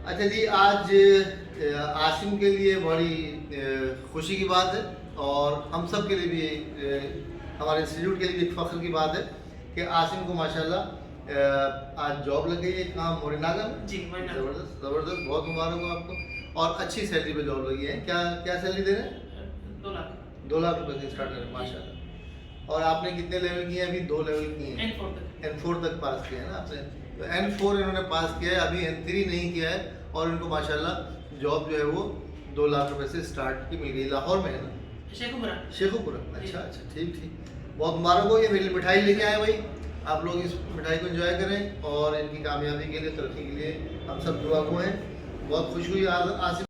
अच्छा जी, आज आसिम के लिए बड़ी खुशी की बात है और हम सब के लिए भी हमारे इंस्टीट्यूट के लिए भी एक फ़ख्र की बात है कि आसिम को माशाल्लाह आज जॉब लग गई है। काम मोरिनागा में। जी, मोरिनागा। ज़बरदस्त ज़बरदस्त, बहुत मुबारक हो आपको। और अच्छी सैलरी पे जॉब लगी है। क्या क्या सैलरी दे रहे हैं? 2 लाख। 2 लाख रुपए से स्टार्ट करें माशाल्लाह। और आपने कितने लेवल किए हैं? अभी 2 लेवल किए हैं। N4 तक। N4 तक पास किया है ना आपने? तो N4 इन्होंने पास किया है, अभी N3 नहीं किया है। और इनको माशाल्लाह जॉब जो है वो 2 लाख रुपए से स्टार्ट की मिल गई। लाहौर में है ना? शेखुपुरा। शेखुपुरा। अच्छा अच्छा, ठीक ठीक, बहुत मुबारक हो। ये मेरे लिए मिठाई लेके आए भाई। आप लोग इस मिठाई को एंजॉय करें और इनकी कामयाबी के लिए, तरक्की के लिए हम सब दुआ को हैं। बहुत खुश हुई आज आसिफ